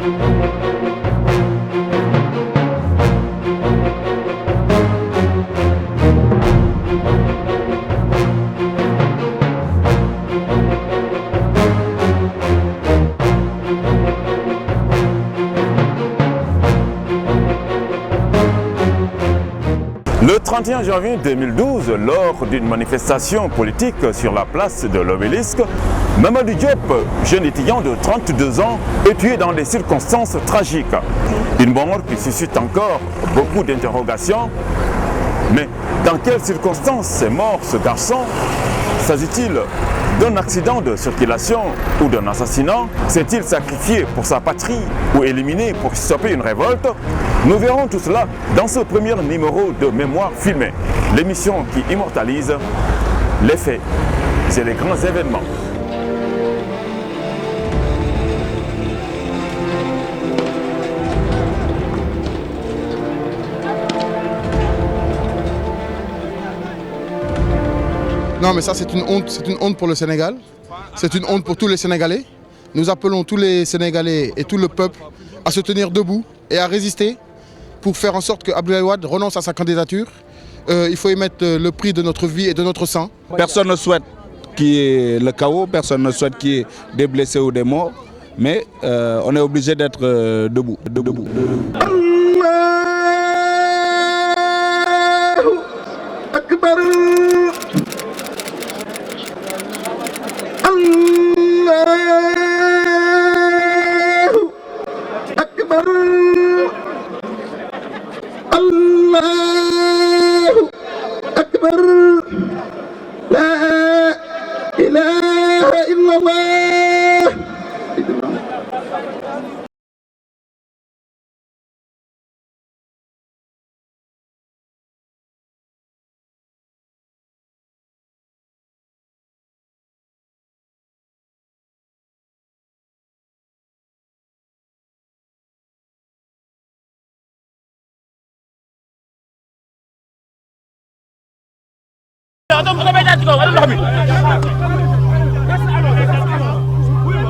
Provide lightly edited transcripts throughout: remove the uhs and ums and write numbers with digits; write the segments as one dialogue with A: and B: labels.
A: Le 31 janvier 2012, lors d'une manifestation politique sur la place de l'Obélisque, Mamadou Diop, jeune étudiant de 32 ans, est tué dans des circonstances tragiques. Une mort qui suscite encore beaucoup d'interrogations. Mais dans quelles circonstances est mort ce garçon? S'agit-il d'un accident de circulation ou d'un assassinat? S'est-il sacrifié pour sa patrie ou éliminé pour stopper une révolte? Nous verrons tout cela dans ce premier numéro de Mémoire filmée, l'émission qui immortalise les faits et les grands événements.
B: Non mais ça c'est une honte pour le Sénégal, c'est une honte pour tous les Sénégalais. Nous appelons tous les Sénégalais et tout le peuple à se tenir debout et à résister pour faire en sorte que Abdoulaye Wade renonce à sa candidature. Il faut y mettre le prix de notre vie et de notre sang.
C: Personne ne souhaite qu'il y ait le chaos, personne ne souhaite qu'il y ait des blessés ou des morts, mais on est obligé d'être debout.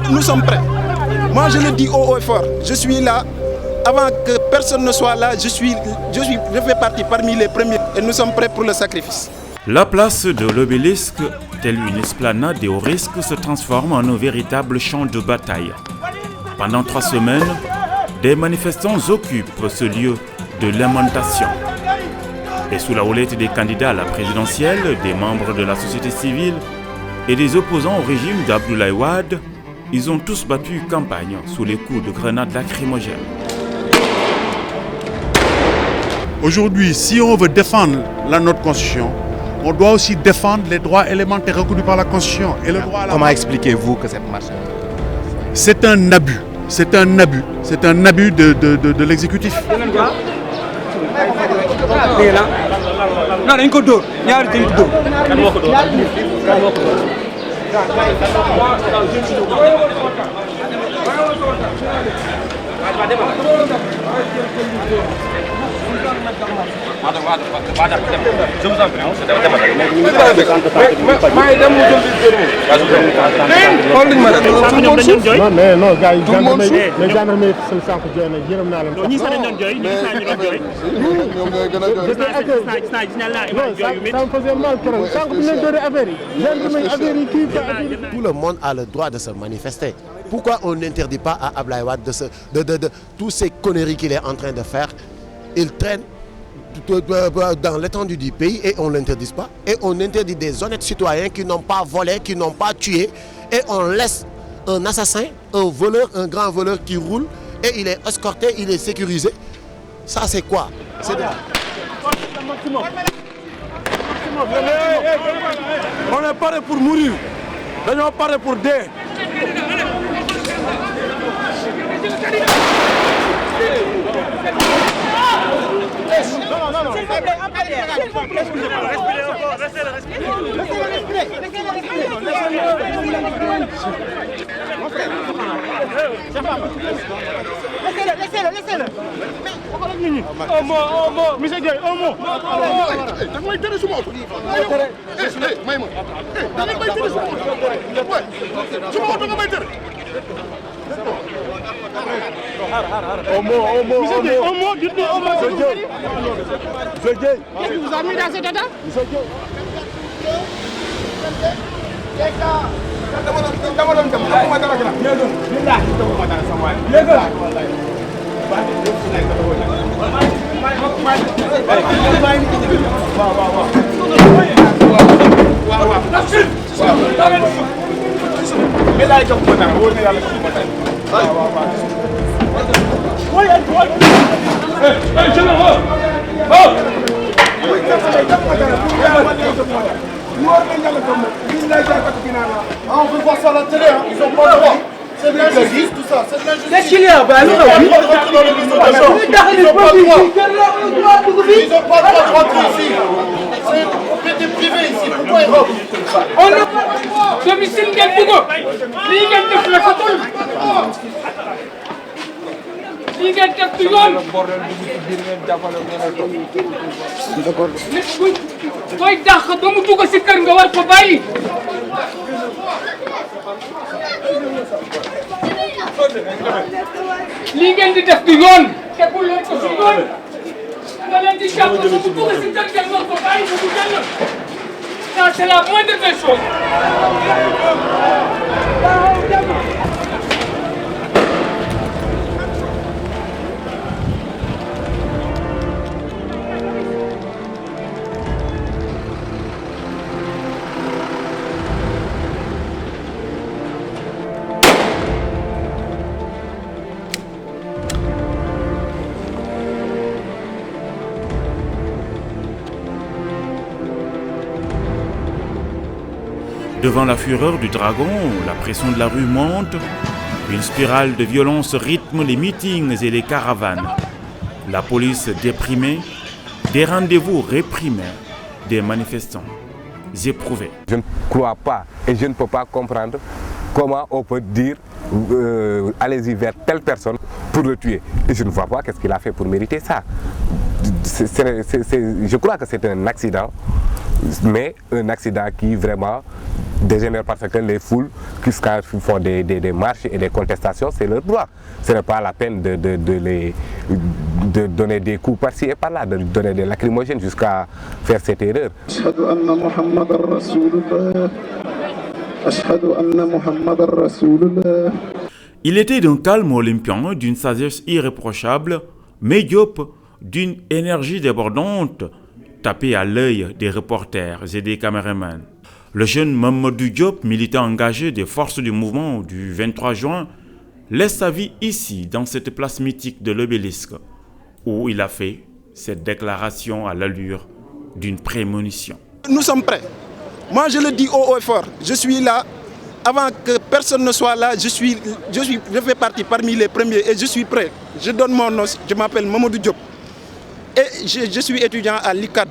D: Nous sommes prêts. Moi je le dis haut et fort. Je suis là. Avant que personne ne soit là, je fais partie parmi les premiers. Et nous sommes prêts pour le sacrifice.
A: La place de l'Obélisque, telle une esplanade et au risque, se transforme en un véritable champ de bataille. Pendant 3 semaines, des manifestants occupent ce lieu de lamentation. Et sous la houlette des candidats à la présidentielle, des membres de la société civile et des opposants au régime d'Abdoulaye Wade, ils ont tous battu campagne sous les coups de grenades lacrymogènes.
E: Aujourd'hui, si on veut défendre notre Constitution, on doit aussi défendre les droits élémentaires reconnus par la Constitution. Et le droit à la...
F: Comment expliquez-vous que cette marche?
E: C'est un abus. C'est un abus. C'est un abus de l'exécutif.
G: Non, dañ ko dóor ñaari dañ ko dóor. Kan moo ko dóor? Kan moo ko dóor? Je vous en prie,
F: Tout le monde a le droit de se manifester. Pourquoi on n'interdit pas à Abdoulaye Wade de tous ces conneries qu'il est en train de faire? Il traîne dans l'étendue du pays et on ne l'interdit pas. Et on interdit des honnêtes citoyens qui n'ont pas volé, qui n'ont pas tué. Et on laisse un assassin, un voleur, un grand voleur qui roule et il est escorté, il est sécurisé. Ça c'est quoi? C'est de...
D: On est paré pour mourir. On est paré pour dé.
G: Non. S'il vous plaît, laissez-le. Un mot, monsieur Gueye, un mot.
H: Qu'est-ce qui vous a mis dans cet état?
I: On peut voir ça à la télé, hein. Ils n'ont pas le droit. C'est de l'injustice tout ça, c'est de l'injustice.
H: Qu'est-ce qu'il y a? Bah, nous,
I: Ils n'ont pas le droit de rentrer dans les maisons des gens. Ils n'ont pas le droit. Ils n'ont pas le droit de rentrer ici. C'est une propriété privée ici. Pourquoi ils robent?
H: on a domicile ngeen bëgg lii ngeen def la ko toll lii ngeen def du yoon nit koy dàq ba mu dugg si kër nga war ko bàyyi lii ngeen di def du yoon tegul leen ko si yoon nga leen di jàpp ba mu dugg si kër ngeen war ko bàyyi ba mu jël ça c'est la moindre des choses.
A: Devant la fureur du dragon, la pression de la rue monte. Une spirale de violence rythme les meetings et les caravanes. La police déprimée, des rendez-vous réprimés, des manifestants éprouvés.
J: Je ne crois pas et je ne peux pas comprendre comment on peut dire allez-y vers telle personne pour le tuer. Et je ne vois pas qu'est-ce qu'il a fait pour mériter ça. Je crois que c'est un accident, mais un accident qui vraiment dégénère parce que les foules qui font des marches et des contestations, c'est leur droit. Ce n'est pas la peine de donner des coups par-ci et par-là, de donner des lacrymogènes jusqu'à faire cette erreur.
A: Il était d'un calme olympien, d'une sagesse irréprochable, mais Diop d'une énergie débordante, tapé à l'œil des reporters et des caméramans. Le jeune Mamadou Diop, militant engagé des forces du mouvement du 23 juin, laisse sa vie ici, dans cette place mythique de l'Obélisque, où il a fait cette déclaration à l'allure d'une prémonition.
D: Nous sommes prêts. Moi, je le dis haut et fort. Je suis là. Avant que personne ne soit là, je fais partie parmi les premiers et je suis prêt. Je donne mon nom, je m'appelle Mamadou Diop. Et je suis étudiant à l'ICAD.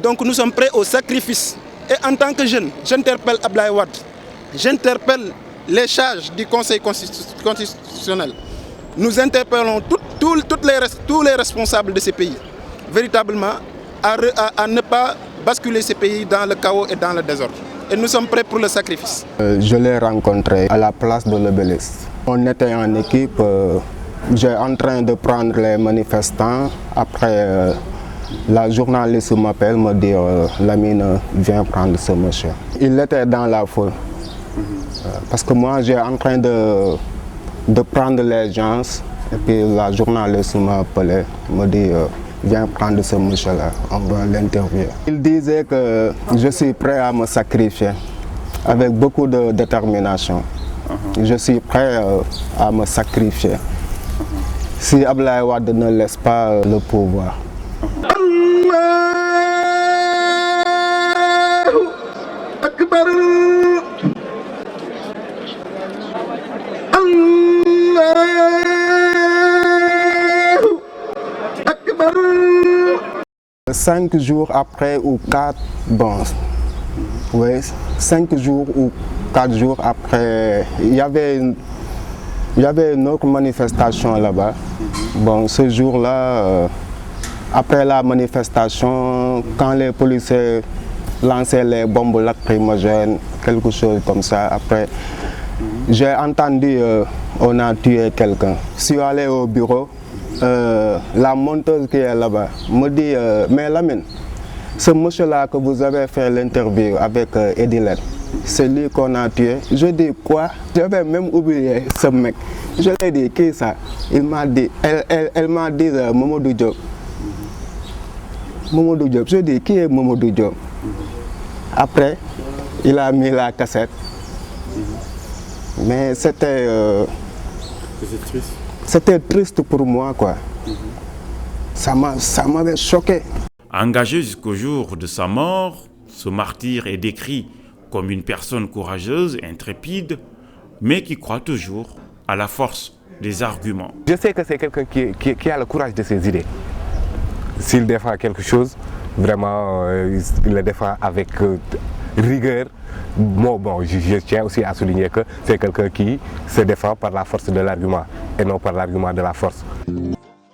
D: Donc nous sommes prêts au sacrifice. Et en tant que jeune, j'interpelle Abdoulaye Wade, j'interpelle les charges du Conseil constitutionnel. Nous interpellons tous les responsables de ces pays, véritablement, à ne pas basculer ces pays dans le chaos et dans le désordre. Et nous sommes prêts pour le sacrifice.
K: Je l'ai rencontré à la place de l'Obélisque. On était en équipe, j'étais en train de prendre les manifestants. Après, la journaliste m'appelle, me dit Lamine, viens prendre ce monsieur. Il était dans la foule. Parce que moi, j'étais en train de prendre les gens. Et puis la journaliste m'a appelé, me dit viens prendre ce monsieur-là, on va l'interviewer. Il disait que je suis prêt à me sacrifier avec beaucoup de détermination. Je suis prêt à me sacrifier si Abdoulaye Wade ne laisse pas le pouvoir. Cinq jours après ou 4, bon, oui, 5 jours ou 4 jours après, il y avait une autre manifestation là-bas. Bon, ce jour-là, après la manifestation, quand les policiers lançaient les bombes lacrymogènes, quelque chose comme ça, après, J'ai entendu on a tué quelqu'un. Je suis allé au bureau, la monteuse qui est là-bas me dit mais Lamine, ce monsieur-là que vous avez fait l'interview avec Edilène, c'est lui qu'on a tué. Je dis quoi? J'avais même oublié ce mec. Je lui ai dit qui ça? Il m'a dit, elle m'a dit Mamadou Diop. Mamadou Diop. Je dis qui est Mamadou Diop? Après, il a mis la cassette. Mais c'était
A: triste.
K: C'était triste pour moi, quoi. Ça m'avait choqué.
A: Engagé jusqu'au jour de sa mort, ce martyr est décrit comme une personne courageuse, intrépide, mais qui croit toujours à la force des arguments.
J: Je sais que c'est quelqu'un qui a le courage de ses idées. S'il défend quelque chose, vraiment, il le défend avec rigueur. Bon, je tiens aussi à souligner que c'est quelqu'un qui se défend par la force de l'argument et non par l'argument de la force.